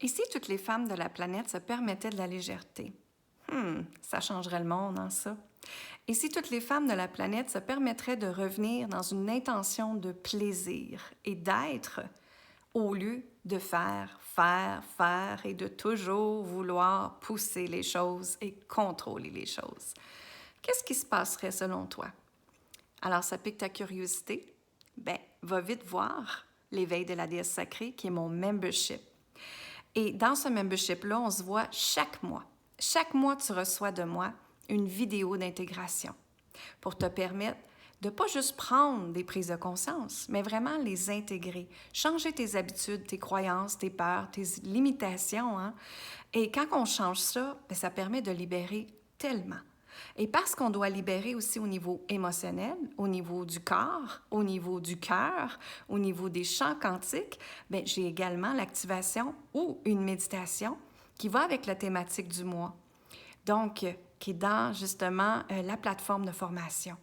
Et si toutes les femmes de la planète se permettaient de la légèreté? Ça changerait le monde, hein, ça? Et si toutes les femmes de la planète se permettraient de revenir dans une intention de plaisir et d'être, au lieu de faire, faire, faire et de toujours vouloir pousser les choses et contrôler les choses? Qu'est-ce qui se passerait selon toi? Alors, ça pique ta curiosité? Ben, va vite voir l'éveil de la déesse sacrée, qui est mon membership. Et dans ce membership-là, on se voit chaque mois. Chaque mois, tu reçois de moi une vidéo d'intégration pour te permettre de pas juste prendre des prises de conscience, mais vraiment les intégrer, changer tes habitudes, tes croyances, tes peurs, tes limitations. Hein? Et quand on change ça, bien, ça permet de libérer tellement. Et parce qu'on doit libérer aussi au niveau émotionnel, au niveau du corps, au niveau du cœur, au niveau des champs quantiques, bien, j'ai également l'activation ou une méditation qui va avec la thématique du mois. Donc, qui est dans justement la plateforme de formation.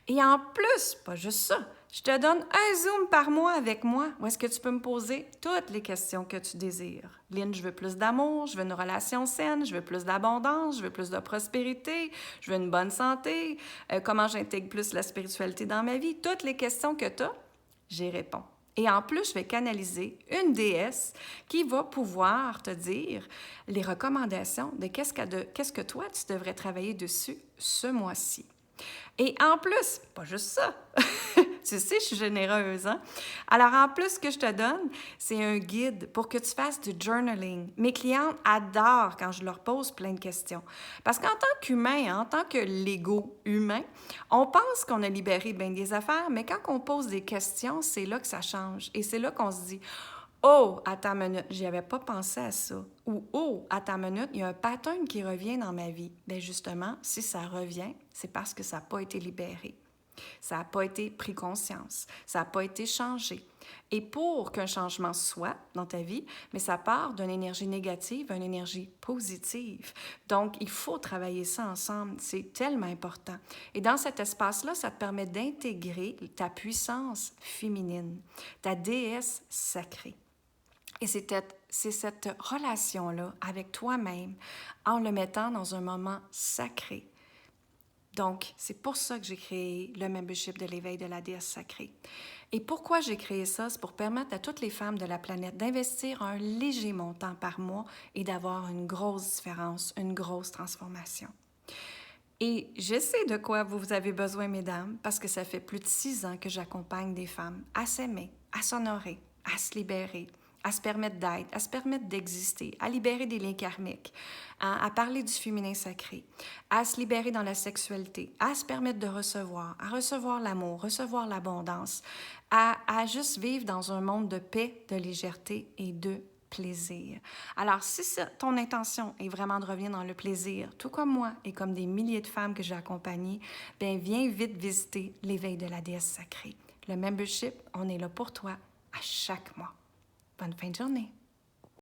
Et en plus, pas juste ça, je te donne un Zoom par mois avec moi où est-ce que tu peux me poser toutes les questions que tu désires. Lynn, je veux plus d'amour, je veux une relation saine, je veux plus d'abondance, je veux plus de prospérité, je veux une bonne santé, comment j'intègre plus la spiritualité dans ma vie. Toutes les questions que tu as, j'y réponds. Et en plus, je vais canaliser une déesse qui va pouvoir te dire les recommandations de qu'est-ce que toi, tu devrais travailler dessus ce mois-ci. Et en plus, pas juste ça, tu sais, je suis généreuse, hein? Alors, en plus, ce que je te donne, c'est un guide pour que tu fasses du journaling. Mes clientes adorent quand je leur pose plein de questions. Parce qu'en tant qu'humain, en tant que Lego humain, on pense qu'on a libéré bien des affaires, mais quand on pose des questions, c'est là que ça change. Et c'est là qu'on se dit, oh, attends une minute, j'y avais pas pensé à ça. Ou, oh, attends une minute, il y a un pattern qui revient dans ma vie. Bien, justement, si ça revient, c'est parce que ça n'a pas été libéré. Ça n'a pas été pris conscience. Ça n'a pas été changé. Et pour qu'un changement soit dans ta vie, mais ça part d'une énergie négative à une énergie positive. Donc, il faut travailler ça ensemble. C'est tellement important. Et dans cet espace-là, ça te permet d'intégrer ta puissance féminine, ta déesse sacrée. Et c'est cette relation-là avec toi-même en le mettant dans un moment sacré. Donc, c'est pour ça que j'ai créé le membership de l'éveil de la déesse sacrée. Et pourquoi j'ai créé ça? C'est pour permettre à toutes les femmes de la planète d'investir un léger montant par mois et d'avoir une grosse différence, une grosse transformation. Et je sais de quoi vous avez besoin, mesdames, parce que ça fait plus de 6 ans que j'accompagne des femmes à s'aimer, à s'honorer, à se libérer, à se permettre d'être, à se permettre d'exister, à libérer des liens karmiques, à parler du féminin sacré, à se libérer dans la sexualité, à se permettre de recevoir, à recevoir l'amour, recevoir l'abondance, à juste vivre dans un monde de paix, de légèreté et de plaisir. Alors, si ton intention est vraiment de revenir dans le plaisir, tout comme moi et comme des milliers de femmes que j'ai accompagnées, bien, viens vite visiter l'éveil de la déesse sacrée. Le membership, on est là pour toi à chaque mois. Bonne fin de journée!